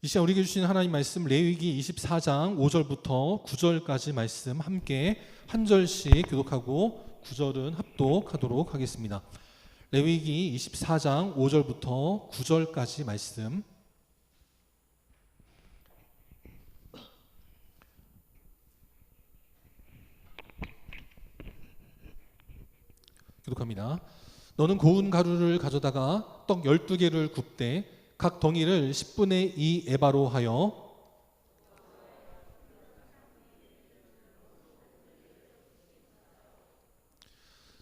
이 시간 우리에게 주신 하나님 말씀 레위기 24장 5절부터 9절까지 말씀 함께 한 절씩 교독하고 9절은 합독하도록 하겠습니다. 레위기 24장 5절부터 9절까지 말씀 교독합니다. 너는 고운 가루를 가져다가 떡 12개를 굽되 각 덩이를 10분의 2 에바로 하여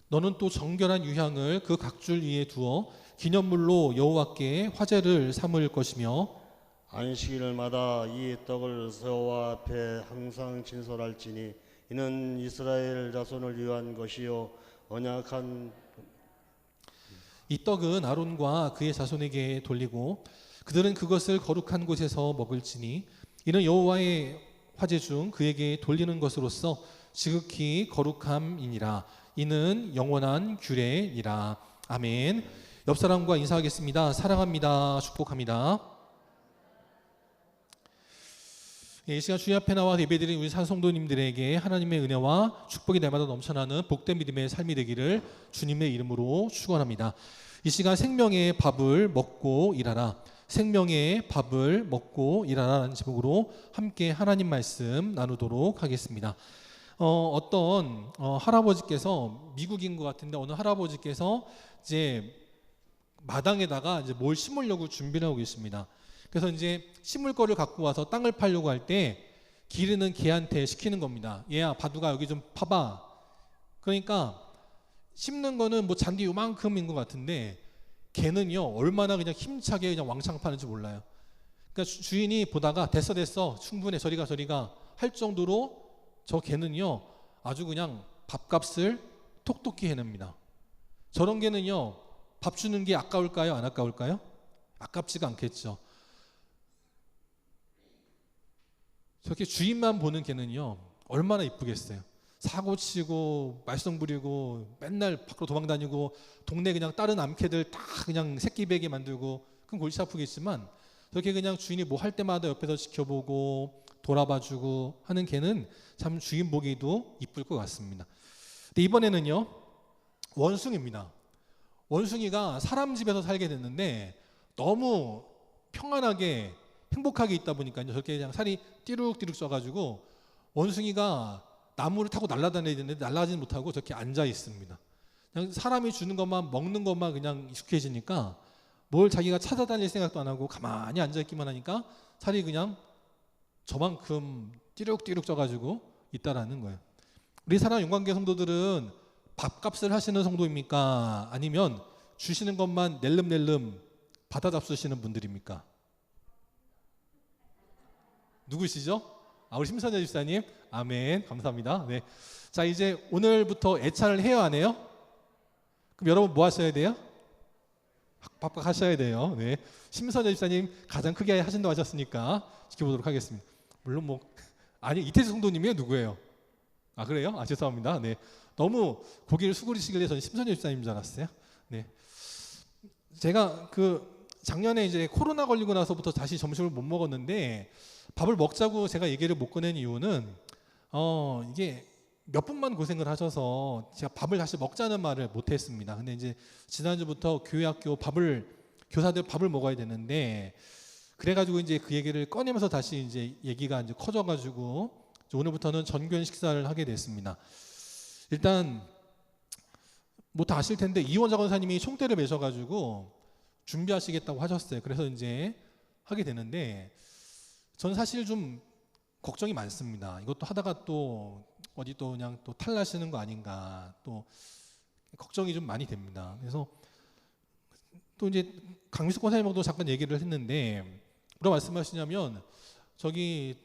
너는 또 정결한 유향을 그 각줄 위에 두어 기념물로 여호와께 화제를 삼을 것이며 안식일마다 이 떡을 여호와 앞에 항상 진설할지니 이는 이스라엘 자손을 위한 것이요 언약한 이 떡은 아론과 그의 자손에게 돌리고 그들은 그것을 거룩한 곳에서 먹을지니 이는 여호와의 화제 중 그에게 돌리는 것으로서 지극히 거룩함이니라. 이는 영원한 규례니라. 아멘. 옆 사람과 인사하겠습니다. 사랑합니다. 축복합니다. 이 시간 주님 앞에 나와 예배드린 우리 산성도님들에게 하나님의 은혜와 축복이 날마다 넘쳐나는 복된 믿음의 삶이 되기를 주님의 이름으로 축원합니다. 이 시간 생명의 밥을 먹고 일하라, 생명의 밥을 먹고 일하라는 제목으로 함께 하나님 말씀 나누도록 하겠습니다. 어떤 할아버지께서 미국인 것 같은데 어느 할아버지께서 이제 마당에다가 이제 뭘 심으려고 준비를 하고 계십니다. 그래서 이제 심을 거를 갖고 와서 땅을 파려고 할 때 기르는 개한테 시키는 겁니다. 얘야, 바둑아 여기 좀 파봐. 그러니까 심는 거는 뭐 잔디 요만큼인 것 같은데 개는요 얼마나 그냥 힘차게 그냥 왕창 파는지 몰라요. 그러니까 주인이 보다가 됐어 충분해 저리가 할 정도로 저 개는요 아주 그냥 밥값을 톡톡히 해냅니다. 저런 개는요 밥 주는 게 아까울까요? 안 아까울까요? 아깝지가 않겠죠. 저렇게 주인만 보는 개는요 얼마나 이쁘겠어요. 사고치고 말썽 부리고 맨날 밖으로 도망다니고 동네 그냥 다른 암캐들 다 그냥 새끼 베게 만들고 그건 골치 아프겠지만 저렇게 그냥 주인이 뭐 할 때마다 옆에서 지켜보고 돌아봐주고 하는 개는 참 주인 보기도 이쁠 것 같습니다. 근데 이번에는요 원숭이입니다. 원숭이가 사람 집에서 살게 됐는데 너무 평안하게 행복하게 있다 보니까 저렇게 그냥 살이 띠룩띠룩 쪄가지고 원숭이가 나무를 타고 날아다녀야 되는데 날아가지는 못하고 저렇게 앉아 있습니다. 그냥 사람이 주는 것만 먹는 것만 그냥 익숙해지니까 뭘 자기가 찾아다닐 생각도 안 하고 가만히 앉아 있기만 하니까 살이 그냥 저만큼 띠룩띠룩 쪄가지고 있다라는 거예요. 우리 사랑 용관계 성도들은 밥값을 하시는 성도입니까? 아니면 주시는 것만 낼름낼름 받아 잡수시는 분들입니까? 누구시죠? 우리 심선재 집사님. 아멘. 감사합니다. 네. 자, 이제 오늘부터 애찬을 해요, 안 해요? 그럼 여러분 뭐 하셔야 돼요? 밥값 하셔야 돼요. 네. 심선재 집사님 가장 크게 하신다고 하셨으니까 지켜보도록 하겠습니다. 물론 뭐 아니 이태수 성도님이에요? 누구예요? 그래요? 죄송합니다. 네. 너무 고개를 수그리시길래 저는 심선재 집사님인 줄 알았어요. 네. 제가 작년에 이제 코로나 걸리고 나서부터 다시 점심을 못 먹었는데 밥을 먹자고 제가 얘기를 못 꺼낸 이유는 이게 몇 분만 고생을 하셔서 제가 밥을 다시 먹자는 말을 못 했습니다. 근데 이제 지난주부터 교회학교 교사들 밥을 먹어야 되는데 그래가지고 이제 그 얘기를 꺼내면서 다시 이제 얘기가 이제 커져가지고 오늘부터는 전교연 식사를 하게 됐습니다. 일단 뭐 다 아실 텐데 이원자 권사님이 총대를 매셔가지고 준비하시겠다고 하셨어요. 그래서 이제 하게 되는데 저는 사실 좀 걱정이 많습니다. 이것도 하다가 또 어디 또 그냥 또 탈나시는 거 아닌가 또 걱정이 좀 많이 됩니다. 그래서 또 이제 강미숙 권사님하고도 잠깐 얘기를 했는데 뭐라 말씀하시냐면 저기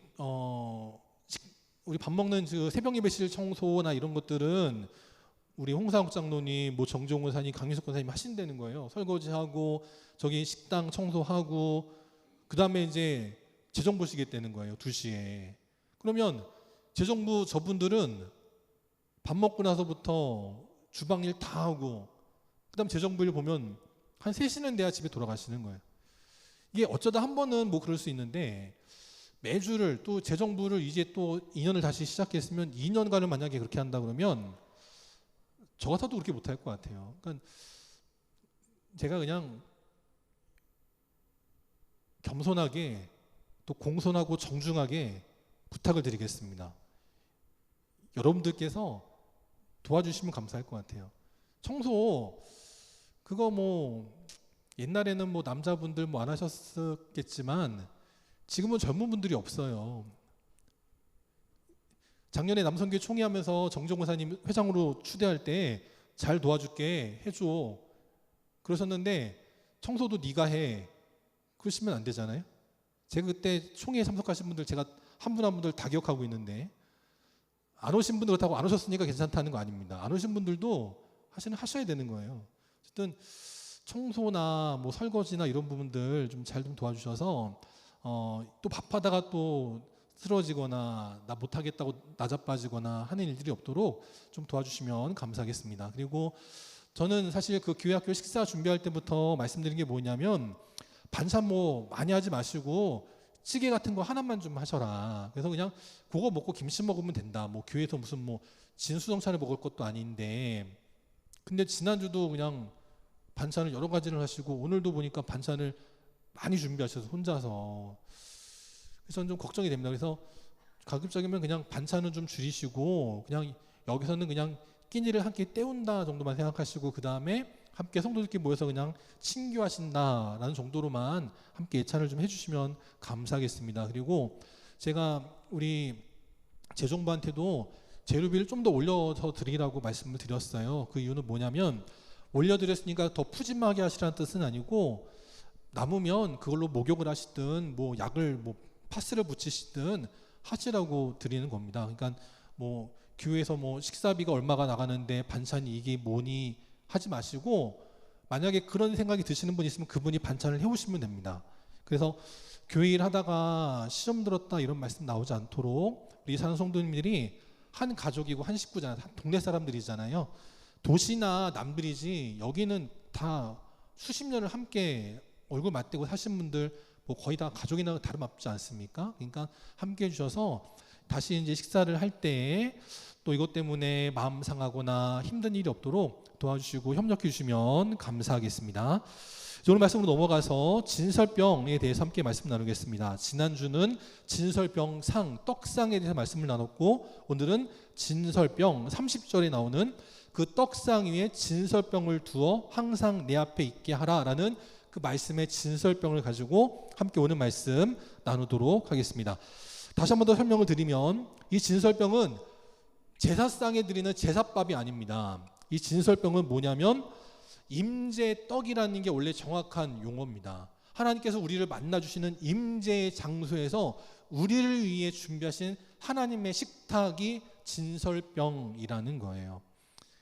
우리 밥 먹는 새벽 예배실 청소나 이런 것들은 우리 홍사옥 장로님, 뭐 정종훈 권사님, 강미숙 권사님 하신다는 거예요. 설거지하고 저기 식당 청소하고 그 다음에 이제 재정 보시겠다는 거예요. 2시에. 그러면 재정부 저분들은 밥 먹고 나서부터 주방 일 다 하고 그 다음 재정부 일 보면 한 3시는 돼야 집에 돌아가시는 거예요. 이게 어쩌다 한 번은 뭐 그럴 수 있는데 매주를 또 재정부를 이제 또 2년을 다시 시작했으면 2년간을 만약에 그렇게 한다 그러면 저 같아도 그렇게 못할 것 같아요. 그러니까 제가 그냥 겸손하게 또 공손하고 정중하게 부탁을 드리겠습니다. 여러분들께서 도와주시면 감사할 것 같아요. 청소 그거 뭐 옛날에는 뭐 남자분들 뭐 안 하셨겠지만 지금은 젊은 분들이 없어요. 작년에 남성교회 총회하면서 정정 목사님 회장으로 추대할 때 잘 도와줄게 해줘 그러셨는데 청소도 네가 해 그러시면 안 되잖아요. 제가 그때 총회에 참석하신 분들 제가 한 분 한 분들 다 기억하고 있는데 안 오신 분들 그렇다고 안 오셨으니까 괜찮다는 거 아닙니다. 안 오신 분들도 하셔야 되는 거예요. 어쨌든 청소나 뭐 설거지나 이런 부분들 좀 잘 좀 도와주셔서 또 밥하다가 또 쓰러지거나 나 못하겠다고 나자빠지거나 하는 일들이 없도록 좀 도와주시면 감사하겠습니다. 그리고 저는 사실 그 교회학교 식사 준비할 때부터 말씀드린 게 뭐냐면 반찬 뭐 많이 하지 마시고 찌개 같은 거 하나만 좀 하셔라. 그래서 그냥 그거 먹고 김치 먹으면 된다. 뭐 교회에서 무슨 뭐 진수성찬을 먹을 것도 아닌데 근데 지난주도 그냥 반찬을 여러 가지를 하시고 오늘도 보니까 반찬을 많이 준비하셔서 혼자서 그래서 저는 좀 걱정이 됩니다. 그래서 가급적이면 그냥 반찬은 좀 줄이시고 그냥 여기서는 그냥 끼니를 한 끼 때운다 정도만 생각하시고 그 다음에 함께 성도들끼리 모여서 그냥 친교하신다라는 정도로만 함께 예찬을 좀 해주시면 감사하겠습니다. 그리고 제가 우리 재정부한테도 재료비를 좀 더 올려서 드리라고 말씀을 드렸어요. 그 이유는 뭐냐면 올려드렸으니까 더 푸짐하게 하시라는 뜻은 아니고 남으면 그걸로 목욕을 하시든 뭐 약을 뭐 파스를 붙이시든 하시라고 드리는 겁니다. 그러니까 뭐 교회에서 뭐 식사비가 얼마가 나가는데 반찬이 이게 뭐니 하지 마시고 만약에 그런 생각이 드시는 분 있으면 그분이 반찬을 해오시면 됩니다. 그래서 교회 일 하다가 시험 들었다 이런 말씀 나오지 않도록 우리 사는 성도님들이 한 가족이고 한 식구잖아요. 한 동네 사람들이잖아요. 도시나 남들이지 여기는 다 수십 년을 함께 얼굴 맞대고 사신 분들 뭐 거의 다 가족이나 다름없지 않습니까? 그러니까 함께 해주셔서 다시 이제 식사를 할 때 또 이것 때문에 마음 상하거나 힘든 일이 없도록 도와주시고 협력해 주시면 감사하겠습니다. 오늘 말씀으로 넘어가서 진설병에 대해서 함께 말씀 나누겠습니다. 지난주는 진설병상, 떡상에 대해서 말씀을 나눴고 오늘은 진설병 30절에 나오는 그 떡상 위에 진설병을 두어 항상 내 앞에 있게 하라라는 그 말씀의 진설병을 가지고 함께 오늘 말씀 나누도록 하겠습니다. 다시 한 번 더 설명을 드리면 이 진설병은 제사상에 드리는 제사밥이 아닙니다. 이 진설병은 뭐냐면 임재 떡이라는 게 원래 정확한 용어입니다. 하나님께서 우리를 만나주시는 임재의 장소에서 우리를 위해 준비하신 하나님의 식탁이 진설병이라는 거예요.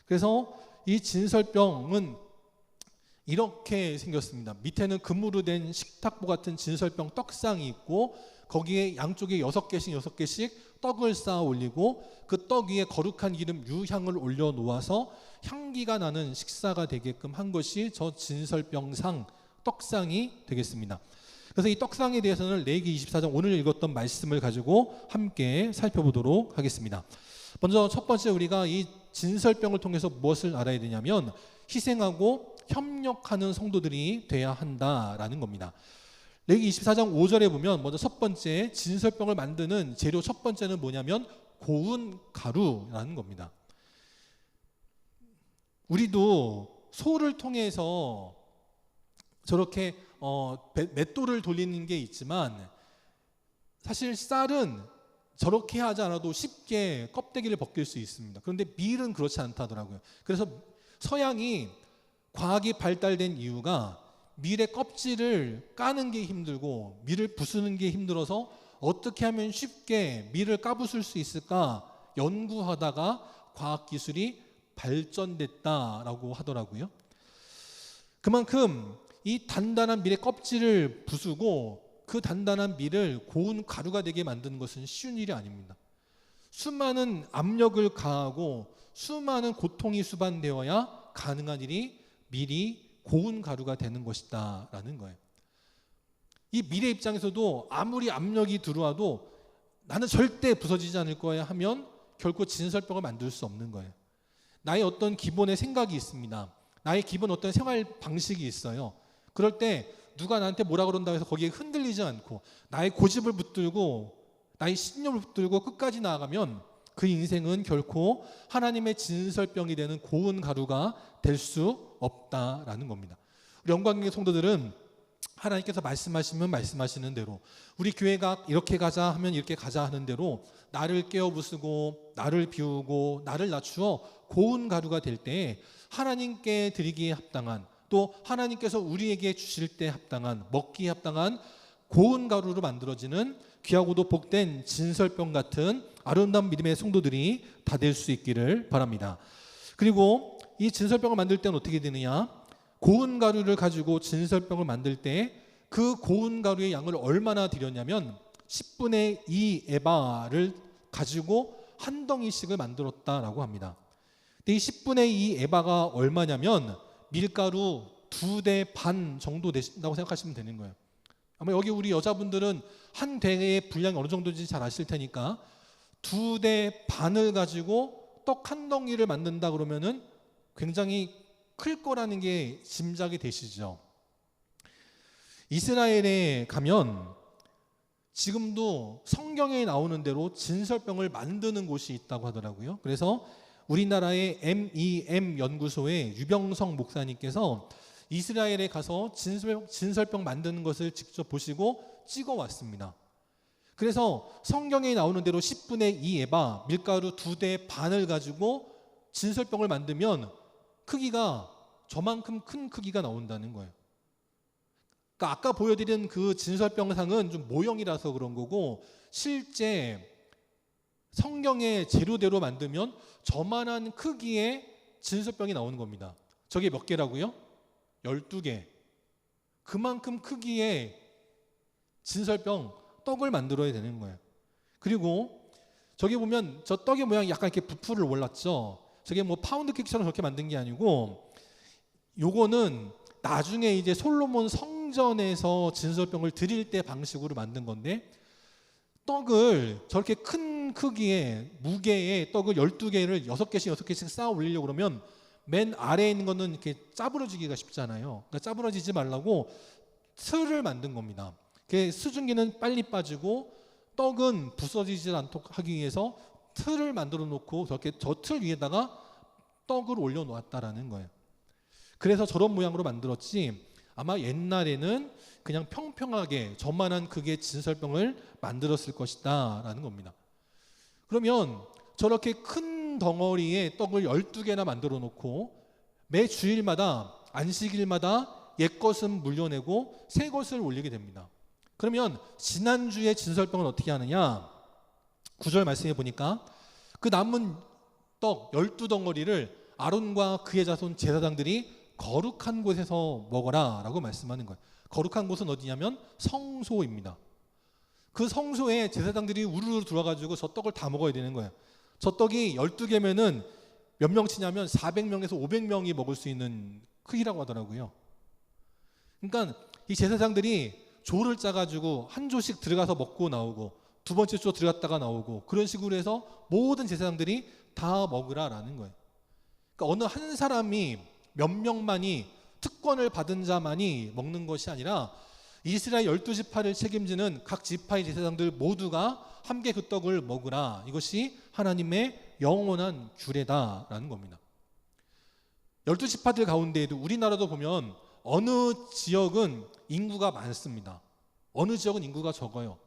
그래서 이 진설병은 이렇게 생겼습니다. 밑에는 금으로 된 식탁보 같은 진설병 떡상이 있고 거기에 양쪽에 6개씩 떡을 쌓아 올리고 그 떡 위에 거룩한 기름 유향을 올려 놓아서 향기가 나는 식사가 되게끔 한 것이 저 진설병상 떡상이 되겠습니다. 그래서 이 떡상에 대해서는 레위기 24장 오늘 읽었던 말씀을 가지고 함께 살펴보도록 하겠습니다. 먼저 첫 번째 우리가 이 진설병을 통해서 무엇을 알아야 되냐면 희생하고 협력하는 성도들이 돼야 한다라는 겁니다. 레위기 24장 5절에 보면 먼저 첫 번째 진설병을 만드는 재료 첫 번째는 뭐냐면 고운 가루라는 겁니다. 우리도 소를 통해서 저렇게 맷돌을 돌리는 게 있지만 사실 쌀은 저렇게 하지 않아도 쉽게 껍데기를 벗길 수 있습니다. 그런데 밀은 그렇지 않다더라고요. 그래서 서양이 과학이 발달된 이유가 밀의 껍질을 까는 게 힘들고 밀을 부수는 게 힘들어서 어떻게 하면 쉽게 밀을 까부술 수 있을까 연구하다가 과학기술이 발전됐다라고 하더라고요. 그만큼 이 단단한 밀의 껍질을 부수고 그 단단한 밀을 고운 가루가 되게 만드는 것은 쉬운 일이 아닙니다. 수많은 압력을 가하고 수많은 고통이 수반되어야 가능한 일이 밀이 고운 가루가 되는 것이다 라는 거예요. 이 미래 입장에서도 아무리 압력이 들어와도 나는 절대 부서지지 않을 거야 하면 결코 진설병을 만들 수 없는 거예요. 나의 어떤 기본의 생각이 있습니다. 나의 기본 어떤 생활 방식이 있어요. 그럴 때 누가 나한테 뭐라 그런다고 해서 거기에 흔들리지 않고 나의 고집을 붙들고 나의 신념을 붙들고 끝까지 나아가면 그 인생은 결코 하나님의 진설병이 되는 고운 가루가 될 수 없다라는 겁니다. 우리 영광의 성도들은 하나님께서 말씀하시면 말씀하시는 대로, 우리 교회가 이렇게 가자 하면 이렇게 가자 하는 대로 나를 깨어부수고 나를 비우고 나를 낮추어 고운 가루가 될 때 하나님께 드리기에 합당한, 또 하나님께서 우리에게 주실 때 합당한, 먹기에 합당한 고운 가루로 만들어지는 귀하고도 복된 진설병 같은 아름다운 믿음의 성도들이 다 될 수 있기를 바랍니다. 그리고 이 진설병을 만들 때는 어떻게 되느냐? 고운 가루를 가지고 진설병을 만들 때 그 고운 가루의 양을 얼마나 드렸냐면 10분의 2 에바를 가지고 한 덩이씩을 만들었다라고 합니다. 근데 이 10분의 2 에바가 얼마냐면 밀가루 2대 반 정도 되신다고 생각하시면 되는 거예요. 아마 여기 우리 여자분들은 한 대의 분량이 어느 정도인지 잘 아실 테니까 2대 반을 가지고 떡 한 덩이를 만든다 그러면은 굉장히 클 거라는 게 짐작이 되시죠. 이스라엘에 가면 지금도 성경에 나오는 대로 진설병을 만드는 곳이 있다고 하더라고요. 그래서 우리나라의 MEM 연구소의 유병성 목사님께서 이스라엘에 가서 진설병 만드는 것을 직접 보시고 찍어 왔습니다. 그래서 성경에 나오는 대로 10분의 2 에바, 밀가루 2대 반을 가지고 진설병을 만들면 크기가 저만큼 큰 크기가 나온다는 거예요. 그러니까 아까 보여드린 그 진설병상은 좀 모형이라서 그런 거고, 실제 성경의 재료대로 만들면 저만한 크기의 진설병이 나오는 겁니다. 저게 몇 개라고요? 12개. 그만큼 크기의 진설병, 떡을 만들어야 되는 거예요. 그리고 저기 보면 저 떡의 모양이 약간 이렇게 부풀을 올랐죠. 저게 뭐 파운드 케이크처럼 저렇게 만든 게 아니고, 요거는 나중에 이제 솔로몬 성전에서 진설병을 드릴 때 방식으로 만든 건데, 떡을 저렇게 큰 크기의 무게의 떡을 12개를 6개씩 쌓아 올리려고 그러면 맨 아래에 있는 거는 이렇게 짜부러지기가 쉽잖아요. 그러니까 짜부러지지 말라고 틀을 만든 겁니다. 수증기는 빨리 빠지고 떡은 부서지지 않도록 하기 위해서 틀을 만들어 놓고 저렇게 저 틀 위에다가 떡을 올려 놓았다라는 거예요. 그래서 저런 모양으로 만들었지, 아마 옛날에는 그냥 평평하게 저만한 크기의 진설병을 만들었을 것이다 라는 겁니다. 그러면 저렇게 큰 덩어리의 떡을 12개나 만들어 놓고 매 주일마다 안식일마다 옛것은 물려내고 새 것을 올리게 됩니다. 그러면 지난주에 진설병은 어떻게 하느냐? 9절 말씀해 보니까 그 남은 떡 12덩어리를 아론과 그의 자손 제사장들이 거룩한 곳에서 먹어라 라고 말씀하는 거예요. 거룩한 곳은 어디냐면 성소입니다. 그 성소에 제사장들이 우르르 들어와가지고 저 떡을 다 먹어야 되는 거예요. 저 떡이 12개면은 몇 명치냐면 400명에서 500명이 먹을 수 있는 크기라고 하더라고요. 그러니까 이 제사장들이 조를 짜가지고 한 조씩 들어가서 먹고 나오고 두 번째 조 들어갔다가 나오고 그런 식으로 해서 모든 제사장들이 다 먹으라라는 거예요. 그러니까 어느 한 사람이 몇 명만이 특권을 받은 자만이 먹는 것이 아니라 이스라엘 12지파를 책임지는 각 지파의 제사장들 모두가 함께 그 떡을 먹으라. 이것이 하나님의 영원한 규례다라는 겁니다. 12지파들 가운데에도 우리나라도 보면 어느 지역은 인구가 많습니다. 어느 지역은 인구가 적어요.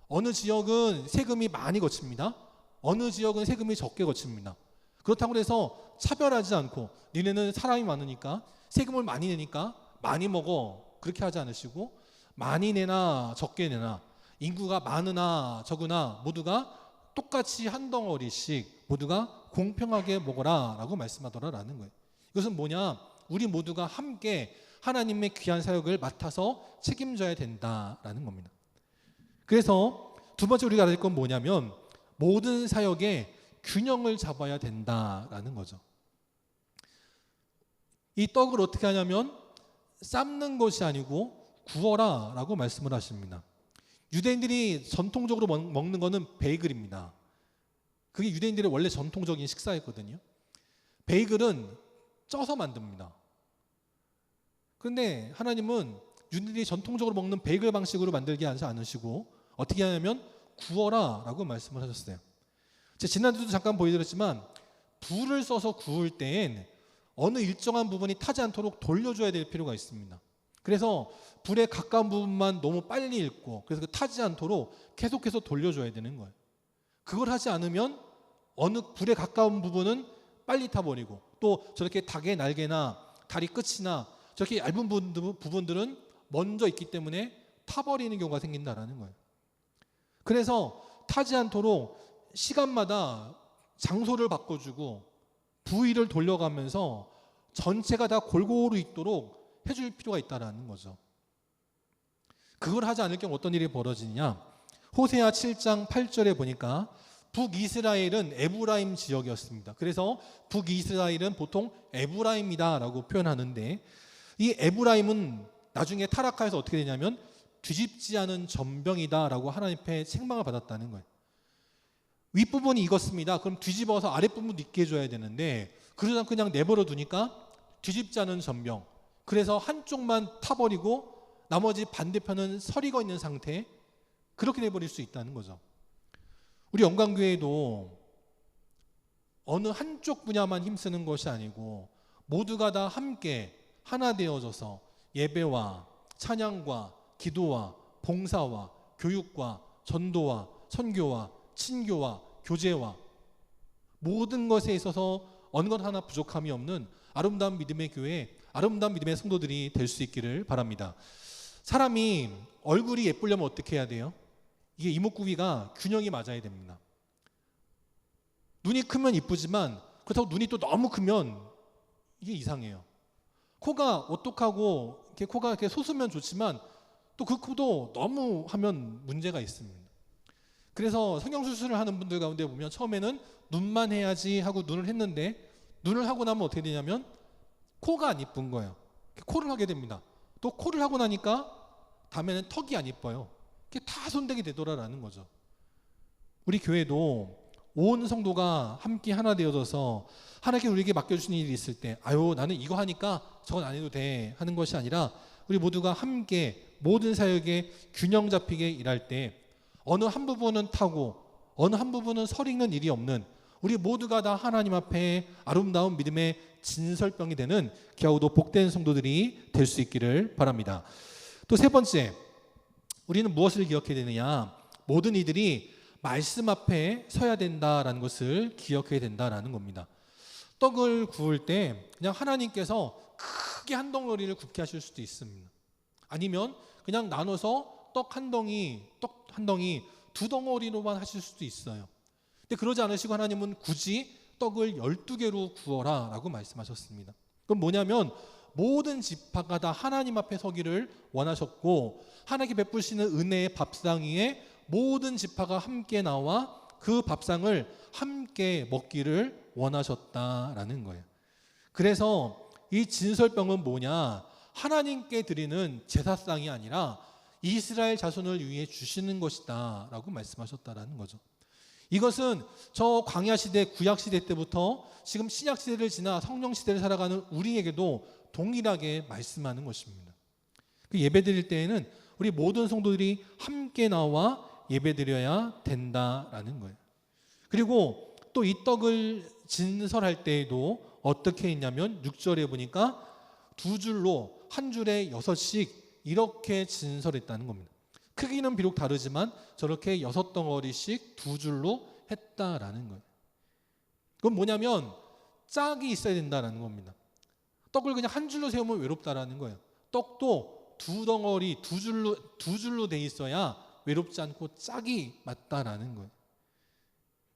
어느 지역은 세금이 많이 거칩니다. 어느 지역은 세금이 적게 거칩니다. 그렇다고 해서 차별하지 않고 니네는 사람이 많으니까 세금을 많이 내니까 많이 먹어 그렇게 하지 않으시고, 많이 내나 적게 내나 인구가 많으나 적으나 모두가 똑같이 한 덩어리씩 모두가 공평하게 먹어라 라고 말씀하더라라는 거예요. 이것은 뭐냐? 우리 모두가 함께 하나님의 귀한 사역을 맡아서 책임져야 된다라는 겁니다. 그래서 두 번째 우리가 알아야 될 건 뭐냐면 모든 사역에 균형을 잡아야 된다라는 거죠. 이 떡을 어떻게 하냐면 삶는 것이 아니고 구워라 라고 말씀을 하십니다. 유대인들이 전통적으로 먹는 거는 베이글입니다. 그게 유대인들의 원래 전통적인 식사였거든요. 베이글은 쪄서 만듭니다. 그런데 하나님은 유대인들이 전통적으로 먹는 베이글 방식으로 만들게 하지 않으시고 어떻게 하냐면 구워라 라고 말씀을 하셨어요. 제가 지난주도 잠깐 보여드렸지만 불을 써서 구울 때엔 어느 일정한 부분이 타지 않도록 돌려줘야 될 필요가 있습니다. 그래서 불에 가까운 부분만 너무 빨리 익고 그래서 그 타지 않도록 계속해서 돌려줘야 되는 거예요. 그걸 하지 않으면 어느 불에 가까운 부분은 빨리 타버리고 또 저렇게 닭의 날개나 다리 끝이나 저렇게 얇은 부분들은 먼저 익기 때문에 타버리는 경우가 생긴다라는 거예요. 그래서 타지 않도록 시간마다 장소를 바꿔주고 부위를 돌려가면서 전체가 다 골고루 익도록 해줄 필요가 있다는 거죠. 그걸 하지 않을 경우 어떤 일이 벌어지냐? 호세아 7장 8절에 보니까 북이스라엘은 에브라임 지역이었습니다. 그래서 북이스라엘은 보통 에브라임이다라고 표현하는데 이 에브라임은 나중에 타락하여서 어떻게 되냐면 뒤집지 않은 전병이다라고 하나님 앞에 책망을 받았다는 거예요. 윗부분이 익었습니다. 그럼 뒤집어서 아랫부분 익게 해줘야 되는데 그러다 그냥 내버려 두니까 뒤집지 않은 전병. 그래서 한쪽만 타버리고 나머지 반대편은 설익어 있는 상태 그렇게 돼버릴 수 있다는 거죠. 우리 영광교회도 어느 한쪽 분야만 힘쓰는 것이 아니고 모두가 다 함께 하나 되어져서 예배와 찬양과 기도와 봉사와 교육과 전도와 선교와 친교와 교제와 모든 것에 있어서 어느 것 하나 부족함이 없는 아름다운 믿음의 교회, 아름다운 믿음의 성도들이 될 수 있기를 바랍니다. 사람이 얼굴이 예쁘려면 어떻게 해야 돼요? 이게 이목구비가 균형이 맞아야 됩니다. 눈이 크면 이쁘지만 그렇다고 눈이 또 너무 크면 이게 이상해요. 코가 오똑하고 이렇게 코가 이렇게 솟으면 좋지만 또 그 코도 너무 하면 문제가 있습니다. 그래서 성형수술을 하는 분들 가운데 보면 처음에는 눈만 해야지 하고 눈을 했는데 눈을 하고 나면 어떻게 되냐면 코가 안 이쁜 거예요. 코를 하게 됩니다. 또 코를 하고 나니까 다음에는 턱이 안 이뻐요. 이게 다 손대게 되더라라는 거죠. 우리 교회도 온 성도가 함께 하나 되어져서 하나님께 우리에게 맡겨주신 일이 있을 때 아유 나는 이거 하니까 저건 안 해도 돼 하는 것이 아니라 우리 모두가 함께 모든 사역에 균형 잡히게 일할 때 어느 한 부분은 타고 어느 한 부분은 설익는 일이 없는 우리 모두가 다 하나님 앞에 아름다운 믿음의 진설병이 되는 겨우도 복된 성도들이 될 수 있기를 바랍니다. 또 세 번째, 우리는 무엇을 기억해야 되느냐? 모든 이들이 말씀 앞에 서야 된다라는 것을 기억해야 된다라는 겁니다. 떡을 구울 때 그냥 하나님께서 크게 한 덩어리를 굽게 하실 수도 있습니다. 아니면 그냥 나눠서 떡 한 덩이 두 덩어리로만 하실 수도 있어요. 근데 그러지 않으시고 하나님은 굳이 떡을 12개로 구워라 라고 말씀하셨습니다. 그럼 뭐냐면 모든 지파가 다 하나님 앞에 서기를 원하셨고 하나님께 베푸시는 은혜의 밥상 위에 모든 지파가 함께 나와 그 밥상을 함께 먹기를 원하셨다라는 거예요. 그래서 이 진설병은 뭐냐? 하나님께 드리는 제사상이 아니라 이스라엘 자손을 위해 주시는 것이다 라고 말씀하셨다라는 거죠. 이것은 저 광야 시대, 구약 시대 때부터 지금 신약 시대를 지나 성령 시대를 살아가는 우리에게도 동일하게 말씀하는 것입니다. 그 예배 드릴 때에는 우리 모든 성도들이 함께 나와 예배 드려야 된다라는 거예요. 그리고 또 이 떡을 진설할 때에도 어떻게 했냐면 6절에 보니까 두 줄로 한 줄에 6씩 이렇게 진설했다는 겁니다. 크기는 비록 다르지만 저렇게 6덩어리씩 두 줄로 했다라는 거예요. 그건 뭐냐면 짝이 있어야 된다라는 겁니다. 떡을 그냥 한 줄로 세우면 외롭다라는 거예요. 떡도 두 덩어리 두 줄로 돼 있어야 외롭지 않고 짝이 맞다라는 거예요.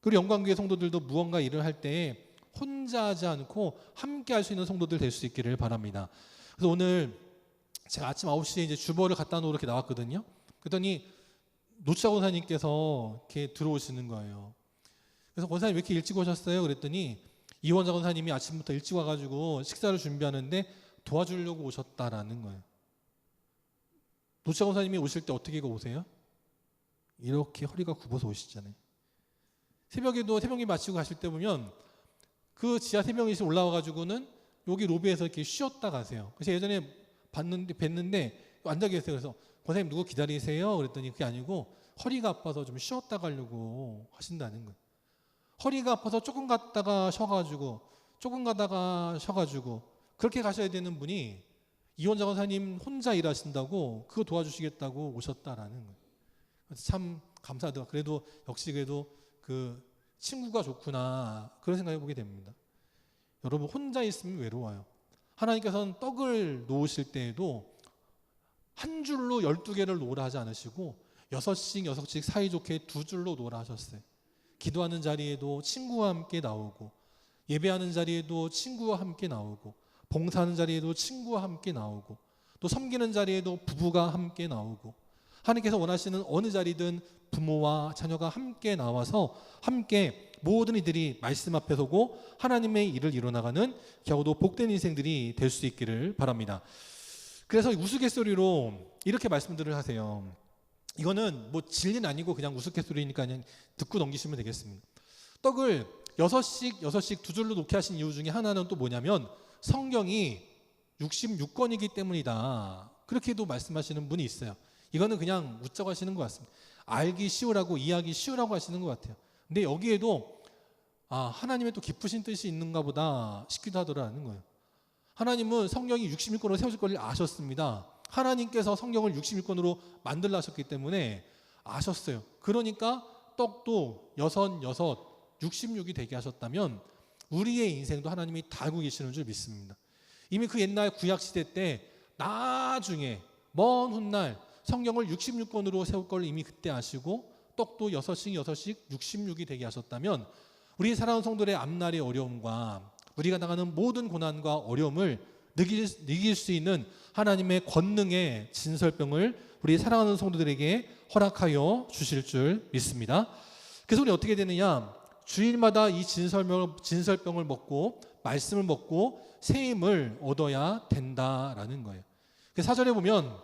그리고 영광교회 성도들도 무언가 일을 할 때 혼자 하지 않고 함께 할 수 있는 성도들 될 수 있기를 바랍니다. 그래서 오늘 제가 아침 9시에 이제 주보를 갖다 놓으러 이렇게 나왔거든요. 그랬더니 노치아 권사님께서 이렇게 들어오시는 거예요. 그래서 권사님 왜 이렇게 일찍 오셨어요? 그랬더니 이원자 권사님이 아침부터 일찍 와가지고 식사를 준비하는데 도와주려고 오셨다라는 거예요. 노치아 권사님이 오실 때 어떻게 오세요? 이렇게 허리가 굽어서 오시잖아요. 새벽에도 새벽이 마치고 가실 때 보면 그 지하 새벽에서 올라와가지고는 여기 로비에서 이렇게 쉬었다 가세요. 그래서 예전에 뵀는데 앉아 계세요. 그래서 권사님 누구 기다리세요? 그랬더니 그게 아니고 허리가 아파서 좀 쉬었다 가려고 하신다는 거예요. 허리가 아파서 조금 갔다가 쉬어가지고 조금 가다가 쉬어가지고 그렇게 가셔야 되는 분이 이원자 권사님 혼자 일하신다고 그거 도와주시겠다고 오셨다라는 거예요. 그래서 참 감사하다. 그래도 역시 그래도 그 친구가 좋구나 그런 생각해 보게 됩니다. 여러분 혼자 있으면 외로워요. 하나님께서는 떡을 놓으실 때에도 한 줄로 12개를 놓으라 하지 않으시고 6씩 사이좋게 2줄로 놓으라 하셨어요. 기도하는 자리에도 친구와 함께 나오고 예배하는 자리에도 친구와 함께 나오고 봉사하는 자리에도 친구와 함께 나오고 또 섬기는 자리에도 부부가 함께 나오고 하나님께서 원하시는 어느 자리든 부모와 자녀가 함께 나와서 함께 모든 이들이 말씀 앞에 서고 하나님의 일을 이뤄나가는 겨우도 복된 인생들이 될 수 있기를 바랍니다. 그래서 우스갯소리로 이렇게 말씀들을 하세요. 이거는 뭐 진리는 아니고 그냥 우스갯소리니까 그냥 듣고 넘기시면 되겠습니다. 떡을 6씩 2줄로 놓게 하신 이유 중에 하나는 또 뭐냐면 성경이 66권이기 때문이다. 그렇게도 말씀하시는 분이 있어요. 이거는 그냥 웃자고 하시는 것 같습니다. 알기 쉬우라고 이해하기 쉬우라고 하시는 것 같아요. 근데 여기에도 하나님의 또 깊으신 뜻이 있는가 보다 싶기도 하더라는 거예요. 하나님은 성경이 66권으로 세워질 걸 아셨습니다. 하나님께서 성경을 66권으로 만들라 하셨기 때문에 아셨어요. 그러니까 떡도 66이 되게 하셨다면 우리의 인생도 하나님이 다 알고 계시는 줄 믿습니다. 이미 그 옛날 구약시대 때 나중에 먼 훗날 성경을 66권으로 세울 걸 이미 그때 아시고 떡도 6씩 66이 되게 하셨다면 우리 사랑하는 성도들의 앞날의 어려움과 우리가 당하는 모든 고난과 어려움을 이길 수 있는 하나님의 권능의 진설병을 우리 사랑하는 성도들에게 허락하여 주실 줄 믿습니다. 그래서 우리 어떻게 되느냐? 주일마다 이 진설병을 먹고 말씀을 먹고 새 힘을 얻어야 된다라는 거예요. 사절에 보면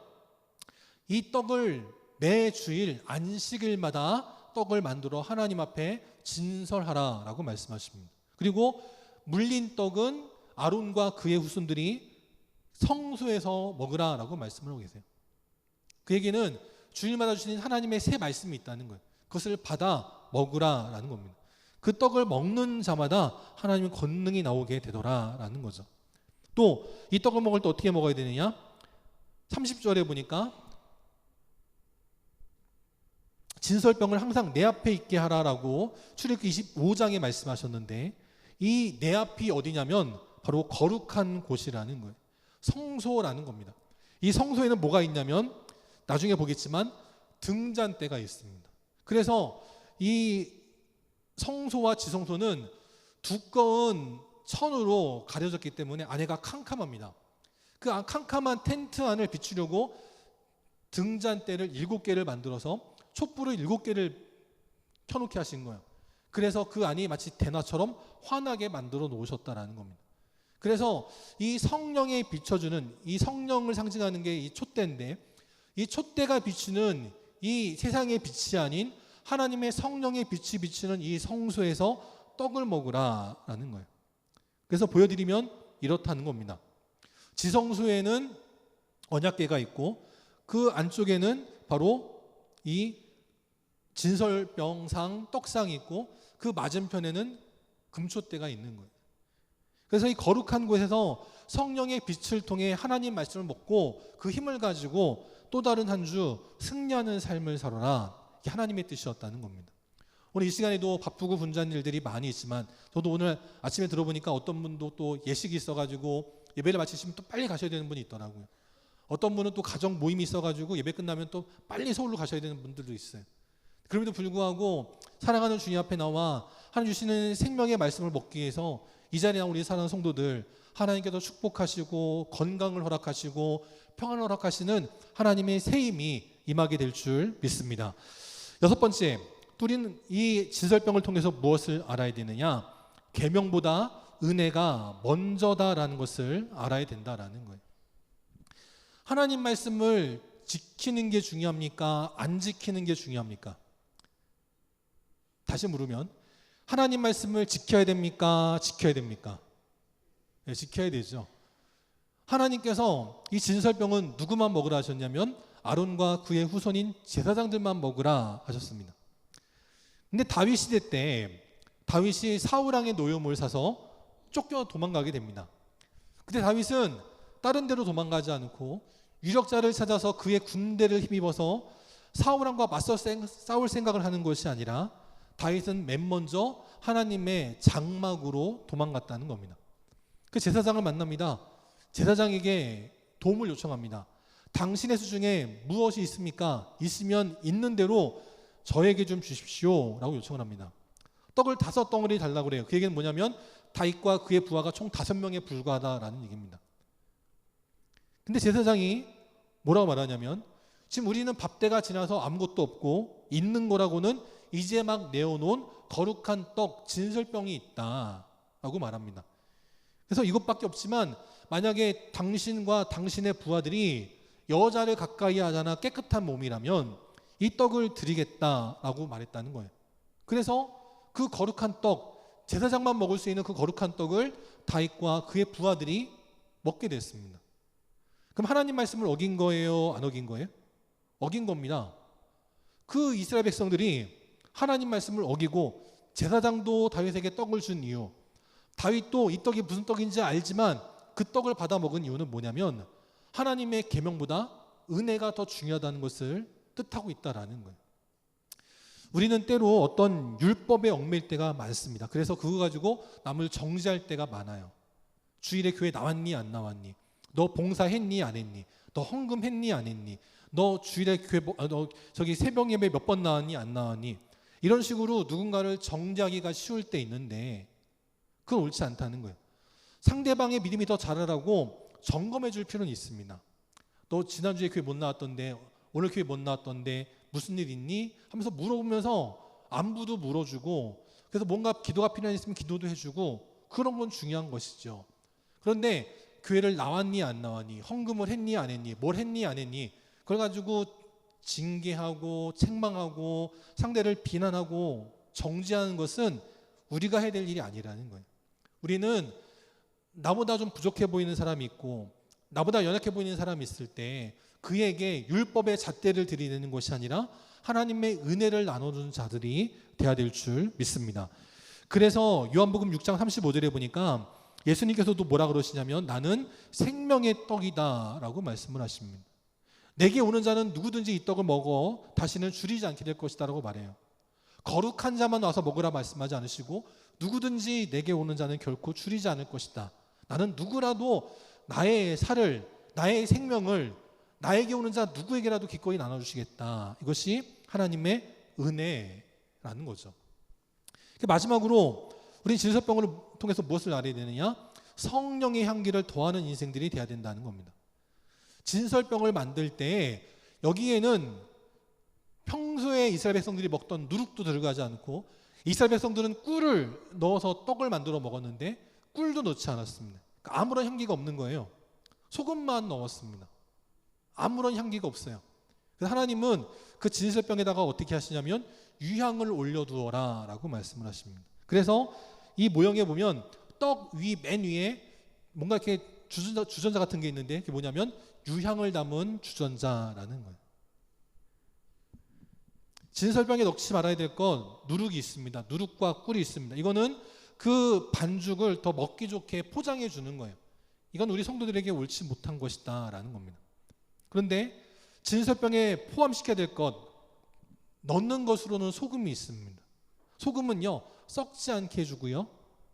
이 떡을 매 주일 안식일마다 떡을 만들어 하나님 앞에 진설하라라고 말씀하십니다. 그리고 물린 떡은 아론과 그의 후손들이 성소에서 먹으라라고 말씀을 하고 계세요. 그 얘기는 주일마다 주신 하나님의 새 말씀이 있다는 거예요. 그것을 받아 먹으라라는 겁니다. 그 떡을 먹는 자마다 하나님의 권능이 나오게 되더라라는 거죠. 또 이 떡을 먹을 때 어떻게 먹어야 되느냐? 30절에 보니까 진설병을 항상 내 앞에 있게 하라라고 출애굽기 25장에 말씀하셨는데 이 내 앞이 어디냐면 바로 거룩한 곳이라는 거예요. 성소라는 겁니다. 이 성소에는 뭐가 있냐면 나중에 보겠지만 등잔대가 있습니다. 그래서 이 성소와 지성소는 두꺼운 천으로 가려졌기 때문에 안에가 캄캄합니다. 그 캄캄한 텐트 안을 비추려고 등잔대를 7개를 만들어서 촛불을 7개를 켜놓게 하신 거예요. 그래서 그 안이 마치 대낮처럼 환하게 만들어 놓으셨다라는 겁니다. 그래서 이 성령에 비춰주는 이 성령을 상징하는 게 이 촛대인데 이 촛대가 비추는 이 세상의 빛이 아닌 하나님의 성령의 빛이 비추는 이 성소에서 떡을 먹으라라는 거예요. 그래서 보여드리면 이렇다는 겁니다. 지성소에는 언약궤가 있고 그 안쪽에는 바로 이 진설병상 떡상이 있고 그 맞은편에는 금촛대가 있는 거예요. 그래서 이 거룩한 곳에서 성령의 빛을 통해 하나님 말씀을 먹고 그 힘을 가지고 또 다른 한 주 승리하는 삶을 살아라. 이게 하나님의 뜻이었다는 겁니다. 오늘 이 시간에도 바쁘고 분주한 일들이 많이 있지만 저도 오늘 아침에 들어보니까 어떤 분도 또 예식이 있어가지고 예배를 마치시면 또 빨리 가셔야 되는 분이 있더라고요. 어떤 분은 또 가정 모임이 있어가지고 예배 끝나면 또 빨리 서울로 가셔야 되는 분들도 있어요. 그럼에도 불구하고 사랑하는 주님 앞에 나와 하나님 주시는 생명의 말씀을 먹기 위해서 이 자리에 나온 우리 사랑하는 성도들 하나님께서 축복하시고 건강을 허락하시고 평안을 허락하시는 하나님의 새 힘이 임하게 될 줄 믿습니다. 6번째, 우리는 이 진설병을 통해서 무엇을 알아야 되느냐? 계명보다 은혜가 먼저다라는 것을 알아야 된다라는 거예요. 하나님 말씀을 지키는 게 중요합니까? 안 지키는 게 중요합니까? 다시 물으면 하나님 말씀을 지켜야 됩니까? 지켜야 됩니까? 네, 지켜야 되죠. 하나님께서 이 진설병은 누구만 먹으라 하셨냐면 아론과 그의 후손인 제사장들만 먹으라 하셨습니다. 근데 다윗 시대 때 다윗이 사울 왕의 노여움을 사서 쫓겨 도망가게 됩니다. 근데 다윗은 다른 데로 도망가지 않고 유력자를 찾아서 그의 군대를 힘입어서 사울 왕과 맞서 싸울 생각을 하는 것이 아니라 다윗은 맨 먼저 하나님의 장막으로 도망갔다는 겁니다. 그 제사장을 만납니다. 제사장에게 도움을 요청합니다. 당신의 수중에 무엇이 있습니까? 있으면 있는 대로 저에게 좀 주십시오 라고 요청을 합니다. 떡을 5덩어리 달라고 그래요. 그 얘기는 뭐냐면 다윗과 그의 부하가 총 5명에 불과하다라는 얘기입니다. 근데 제사장이 뭐라고 말하냐면 지금 우리는 밥때가 지나서 아무것도 없고 있는 거라고는 이제 막 내어놓은 거룩한 떡 진설병이 있다라고 말합니다. 그래서 이것밖에 없지만 만약에 당신과 당신의 부하들이 여자를 가까이 하잖아 깨끗한 몸이라면 이 떡을 드리겠다라고 말했다는 거예요. 그래서 그 거룩한 떡, 제사장만 먹을 수 있는 그 거룩한 떡을 다윗과 그의 부하들이 먹게 됐습니다. 그럼 하나님 말씀을 어긴 거예요? 안 어긴 거예요? 어긴 겁니다. 그 이스라엘 백성들이 하나님 말씀을 어기고 제사장도 다윗에게 떡을 준 이유, 다윗도 이 떡이 무슨 떡인지 알지만 그 떡을 받아 먹은 이유는 뭐냐면 하나님의 계명보다 은혜가 더 중요하다는 것을 뜻하고 있다라는 거예요. 우리는 때로 어떤 율법에 얽매일 때가 많습니다. 그래서 그거 가지고 남을 정죄할 때가 많아요. 주일에 교회 나왔니 안 나왔니? 너 봉사했니 안 했니? 너 헌금했니 안 했니? 너 주일에 교회 너 저기 새벽 예배 몇 번 나왔니 안 나왔니? 이런 식으로 누군가를 정죄하기가 쉬울 때 있는데 그건 옳지 않다는 거예요. 상대방의 믿음이 더 자라라고 점검해 줄 필요는 있습니다. 너 지난주에 교회 못 나왔던데 오늘 교회 못 나왔던데 무슨 일 있니? 하면서 물어보면서 안부도 물어주고 그래서 뭔가 기도가 필요한 있으면 기도도 해주고 그런 건 중요한 것이죠. 그런데 교회를 나왔니 안 나왔니? 헌금을 했니 안 했니? 뭘 했니 안 했니? 그래가지고 징계하고 책망하고 상대를 비난하고 정죄하는 것은 우리가 해야 될 일이 아니라는 거예요. 우리는 나보다 좀 부족해 보이는 사람이 있고 나보다 연약해 보이는 사람이 있을 때 그에게 율법의 잣대를 들이대는 것이 아니라 하나님의 은혜를 나눠주는 자들이 돼야 될 줄 믿습니다. 그래서 요한복음 6장 35절에 보니까 예수님께서도 뭐라 그러시냐면 나는 생명의 떡이다 라고 말씀을 하십니다. 내게 오는 자는 누구든지 이 떡을 먹어 다시는 줄이지 않게 될 것이다 라고 말해요. 거룩한 자만 와서 먹으라 말씀하지 않으시고 누구든지 내게 오는 자는 결코 줄이지 않을 것이다. 나는 누구라도 나의 살을 나의 생명을 나에게 오는 자 누구에게라도 기꺼이 나눠주시겠다. 이것이 하나님의 은혜라는 거죠. 마지막으로 우리는 진설병을 통해서 무엇을 알아야 되느냐? 성령의 향기를 더하는 인생들이 돼야 된다는 겁니다. 진설병을 만들 때 여기에는 평소에 이스라엘 백성들이 먹던 누룩도 들어가지 않고 이스라엘 백성들은 꿀을 넣어서 떡을 만들어 먹었는데 꿀도 넣지 않았습니다. 그러니까 아무런 향기가 없는 거예요. 소금만 넣었습니다. 아무런 향기가 없어요. 그래서 하나님은 그 진설병에다가 어떻게 하시냐면 유향을 올려두어라 라고 말씀을 하십니다. 그래서 이 모형에 보면 떡 위 맨 위에 뭔가 이렇게 주전자 같은 게 있는데 그게 뭐냐면 유향을 담은 주전자라는 거예요. 진설병에 넣지 말아야 될 건 누룩이 있습니다. 누룩과 꿀이 있습니다. 이거는 그 반죽을 더 먹기 좋게 포장해 주는 거예요. 이건 우리 성도들에게 옳지 못한 것이다 라는 겁니다. 그런데 진설병에 포함시켜야 될 것 넣는 것으로는 소금이 있습니다. 소금은요 썩지 않게 해주고요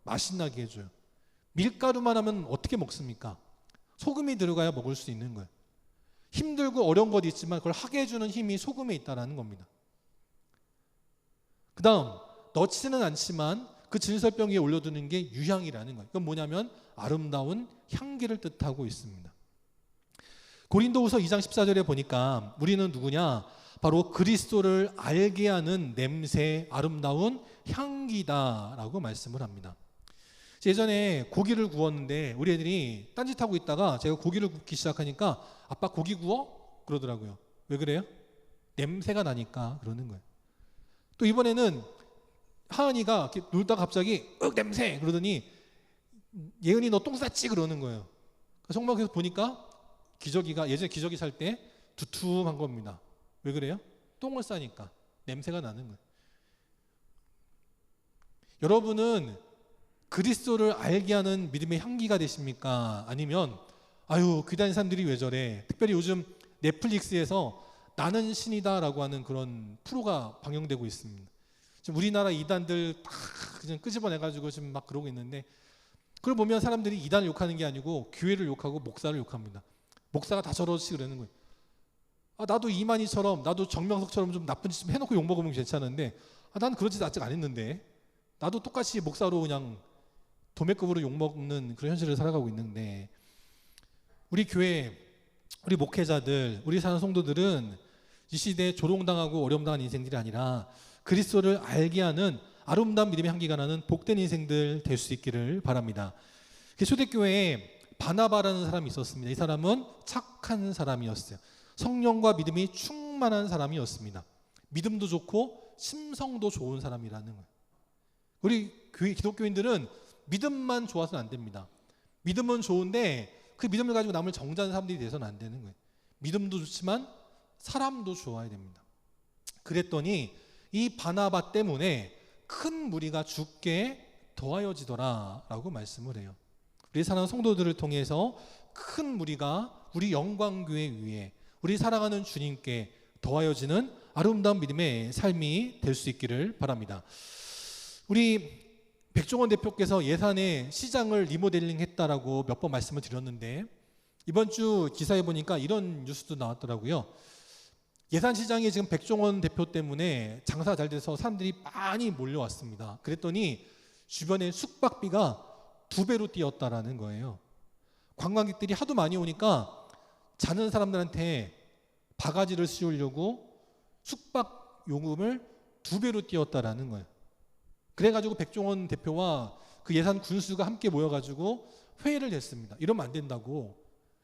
맛있나게 해줘요. 밀가루만 하면 어떻게 먹습니까? 소금이 들어가야 먹을 수 있는 거예요. 힘들고 어려운 것도 있지만 그걸 하게 해주는 힘이 소금에 있다는 겁니다. 그 다음 넣지는 않지만 그 진설병 위에 올려두는 게 유향이라는 거예요. 그건 뭐냐면 아름다운 향기를 뜻하고 있습니다. 고린도후서 2장 14절에 보니까 우리는 누구냐? 바로 그리스도를 알게 하는 냄새, 아름다운 향기다라고 말씀을 합니다. 예전에 고기를 구웠는데 우리 애들이 딴짓하고 있다가 제가 고기를 굽기 시작하니까 아빠 고기 구워? 그러더라고요. 왜 그래요? 냄새가 나니까 그러는 거예요. 또 이번에는 하은이가 이렇게 놀다가 갑자기 냄새 그러더니 예은이 너 똥 쌌지 그러는 거예요. 정말 그래서 보니까 기저귀가 예전에 기저귀 살 때 두툼한 겁니다. 왜 그래요? 똥을 싸니까 냄새가 나는 거예요. 여러분은 그리스도를 알게 하는 믿음의 향기가 되십니까? 아니면 아유 귀다니는 사람들이 왜 저래? 특별히 요즘 넷플릭스에서 나는 신이다라고 하는 그런 프로가 방영되고 있습니다. 지금 우리나라 이단들 다 그냥 끄집어내가지고 지금 막 그러고 있는데 그걸 보면 사람들이 이단을 욕하는 게 아니고 교회를 욕하고 목사를 욕합니다. 목사가 다 저러지 그러는 거예요. 나도 이만희처럼 나도 정명석처럼 좀 나쁜 짓 좀 해놓고 욕먹으면 괜찮은데 난 그런 짓 아직 안 했는데 나도 똑같이 목사로 그냥 도매급으로 욕먹는 그런 현실을 살아가고 있는데 우리 교회 우리 목회자들 우리 사는 성도들은 이 시대에 조롱당하고 어려움당한 인생들이 아니라 그리스도를 알게 하는 아름다운 믿음의 향기가 나는 복된 인생들 될 수 있기를 바랍니다. 초대교회에 바나바라는 사람이 있었습니다. 이 사람은 착한 사람이었어요. 성령과 믿음이 충만한 사람이었습니다. 믿음도 좋고 심성도 좋은 사람이라는 거예요. 우리 기독교인들은 믿음만 좋아서는 안 됩니다. 믿음은 좋은데 그 믿음을 가지고 남을 정죄하는 사람들이 돼서는 안 되는 거예요. 믿음도 좋지만 사람도 좋아야 됩니다. 그랬더니 이 바나바 때문에 큰 무리가 죽게 더하여지더라 라고 말씀을 해요. 우리 사랑하는 성도들을 통해서 큰 무리가 우리 영광교회 위에 우리 사랑하는 주님께 더하여지는 아름다운 믿음의 삶이 될 수 있기를 바랍니다. 우리 백종원 대표께서 예산의 시장을 리모델링 했다라고 몇 번 말씀을 드렸는데 이번 주 기사에 보니까 이런 뉴스도 나왔더라고요. 예산시장에 지금 백종원 대표 때문에 장사가 잘 돼서 사람들이 많이 몰려왔습니다. 그랬더니 주변에 숙박비가 2배로 뛰었다라는 거예요. 관광객들이 하도 많이 오니까 자는 사람들한테 바가지를 씌우려고 숙박 요금을 2배로 뛰었다라는 거예요. 그래가지고 백종원 대표와 그 예산 군수가 함께 모여가지고 회의를 했습니다. 이러면 안 된다고.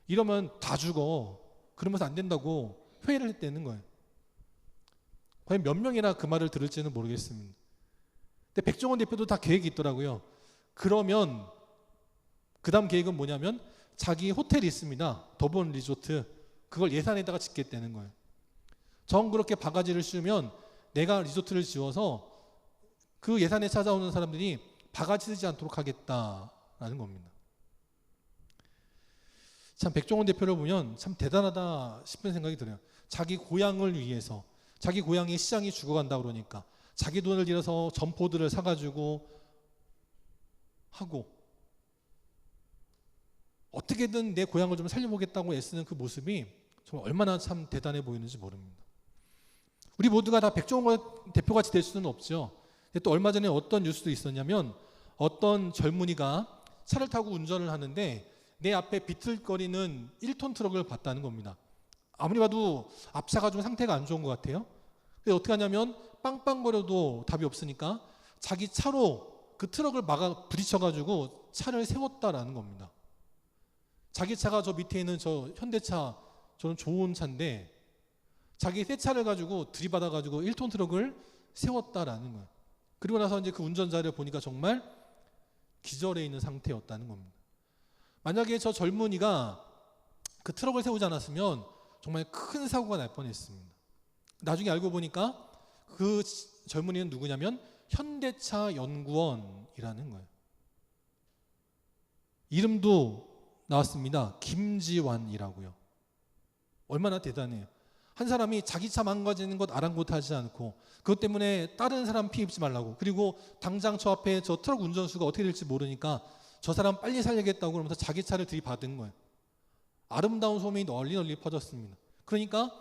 이러면 다 죽어. 그러면서 안 된다고 회의를 했다는 거예요. 과연 몇 명이나 그 말을 들을지는 모르겠습니다. 근데 백종원 대표도 다 계획이 있더라고요. 그러면 그 다음 계획은 뭐냐면 자기 호텔이 있습니다. 더본 리조트. 그걸 예산에다가 짓겠다는 거예요. 정 그렇게 바가지를 씌우면 내가 리조트를 지어서 그 예산에 찾아오는 사람들이 바가지 쓰지 않도록 하겠다라는 겁니다. 참 백종원 대표를 보면 참 대단하다 싶은 생각이 들어요. 자기 고향을 위해서 자기 고향의 시장이 죽어간다 그러니까 자기 돈을 들여서 점포들을 사가지고 하고 어떻게든 내 고향을 좀 살려보겠다고 애쓰는 그 모습이 정말 얼마나 참 대단해 보이는지 모릅니다. 우리 모두가 다 백종원 대표같이 될 수는 없죠. 근데 또 얼마 전에 어떤 뉴스도 있었냐면 어떤 젊은이가 차를 타고 운전을 하는데 내 앞에 비틀거리는 1톤 트럭을 봤다는 겁니다. 아무리 봐도 앞차가 좀 상태가 안 좋은 것 같아요. 근데 어떻게 하냐면 빵빵거려도 답이 없으니까 자기 차로 그 트럭을 막아 부딪혀가지고 차를 세웠다라는 겁니다. 자기 차가 저 밑에 있는 저 현대차 저는 좋은 차인데 자기 새 차를 가지고 들이받아가지고 1톤 트럭을 세웠다라는 거예요. 그리고 나서 이제 그 운전자를 보니까 정말 기절해 있는 상태였다는 겁니다. 만약에 저 젊은이가 그 트럭을 세우지 않았으면 정말 큰 사고가 날 뻔했습니다. 나중에 알고 보니까 그 젊은이는 누구냐면 현대차 연구원이라는 거예요. 이름도 나왔습니다. 김지완이라고요. 얼마나 대단해요. 한 사람이 자기 차 망가지는 것 아랑곳하지 않고 그것 때문에 다른 사람 피해 입지 말라고 그리고 당장 저 앞에 저 트럭 운전수가 어떻게 될지 모르니까 저 사람 빨리 살려야겠다고 그러면서 자기 차를 들이받은 거예요. 아름다운 소문이 널리 퍼졌습니다. 그러니까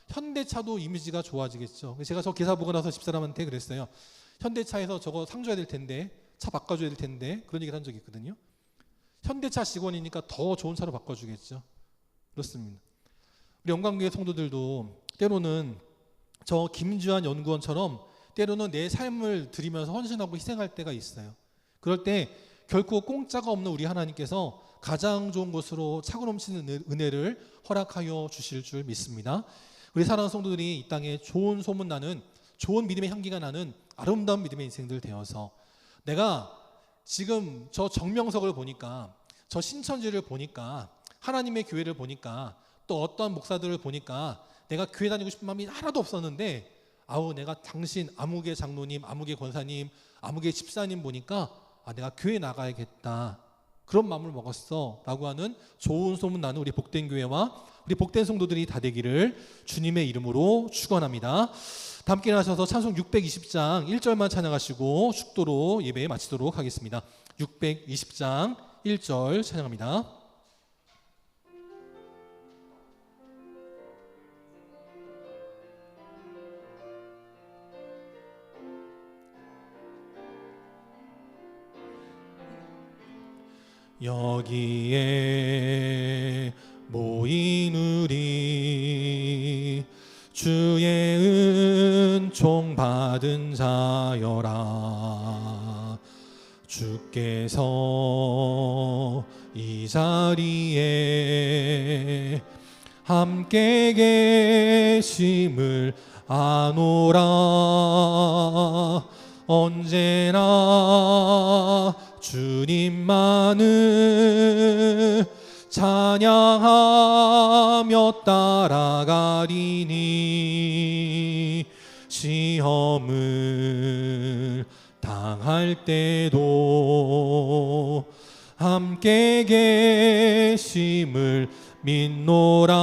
현대차도 이미지가 좋아지겠죠. 제가 저 기사 보고 나서 집사람한테 그랬어요. 현대차에서 저거 상줘야 될 텐데 차 바꿔줘야 될 텐데 그런 얘기를 한 적이 있거든요. 현대차 직원이니까 더 좋은 차로 바꿔주겠죠. 그렇습니다. 우리 영광교회 성도들도 때로는 저 김주환 연구원처럼 때로는 내 삶을 드리면서 헌신하고 희생할 때가 있어요. 그럴 때 결코 공짜가 없는 우리 하나님께서 가장 좋은 곳으로 차고 넘치는 은혜를 허락하여 주실 줄 믿습니다. 우리 사랑하는 성도들이 이 땅에 좋은 소문나는, 좋은 믿음의 향기가 나는 아름다운 믿음의 인생들 되어서, 내가 지금 저 정명석을 보니까, 저 신천지를 보니까, 하나님의 교회를 보니까, 또 어떤 목사들을 보니까 내가 교회 다니고 싶은 마음이 하나도 없었는데, 내가 당신 아무개 장로님, 아무개 권사님, 아무개 집사님 보니까 내가 교회 나가야겠다, 그런 마음을 먹었어 라고 하는 좋은 소문 나는 우리 복된 교회와 우리 복된 성도들이 다 되기를 주님의 이름으로 축원합니다. 다 함께 나셔서 찬송 620장 1절만 찬양하시고 축도로 예배 마치도록 하겠습니다. 620장 1절 찬양합니다. 여기에 모인 우리 주의 은총 받은 자여라. 주께서 이 자리에 함께 계심을 아노라. 언제나 주님만을 찬양하며 따라가리니 시험을 당할 때도 함께 계심을 믿노라.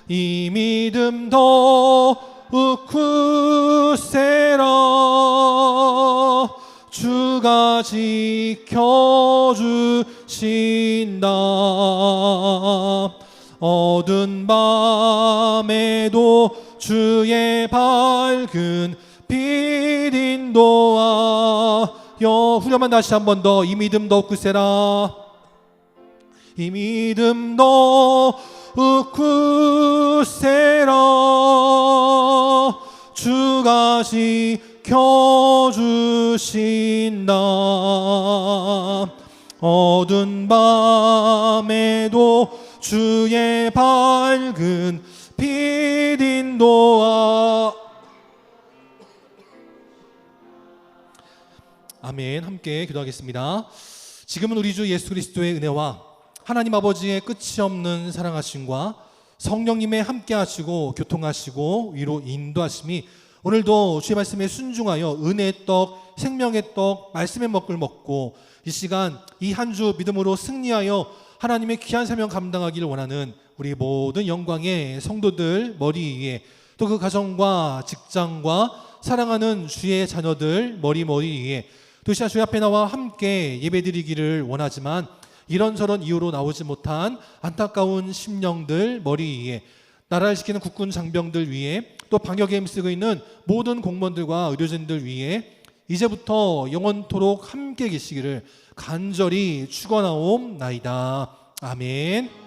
이 믿음 더욱 굳세라. 주가 지켜주신다. 어두운 밤에도 주의 밝은 빛 인도하여. 후렴만 다시 한 번 더. 이 믿음 더욱 굳세라. 이 믿음 더욱 굳세라. 주가 지켜주신다. 어두운 밤에도 주의 밝은 빛 인도하. 아멘. 함께 기도하겠습니다. 지금은 우리 주 예수 그리스도의 은혜와 하나님 아버지의 끝이 없는 사랑하심과 성령님의 함께 하시고 교통하시고 위로 인도하심이 오늘도 주의 말씀에 순종하여 은혜의 떡, 생명의 떡, 말씀의 먹을 먹고 이 시간 이 한 주 믿음으로 승리하여 하나님의 귀한 사명 감당하기를 원하는 우리 모든 영광의 성도들 머리 위에, 또 그 가정과 직장과 사랑하는 주의 자녀들 머리 위에, 또 시간 주의 앞에 나와 함께 예배드리기를 원하지만 이런저런 이유로 나오지 못한 안타까운 심령들 머리 위에, 나라를 지키는 국군 장병들 위에, 또 방역에 힘쓰고 있는 모든 공무원들과 의료진들 위에 이제부터 영원토록 함께 계시기를 간절히 축원하옵나이다. 아멘.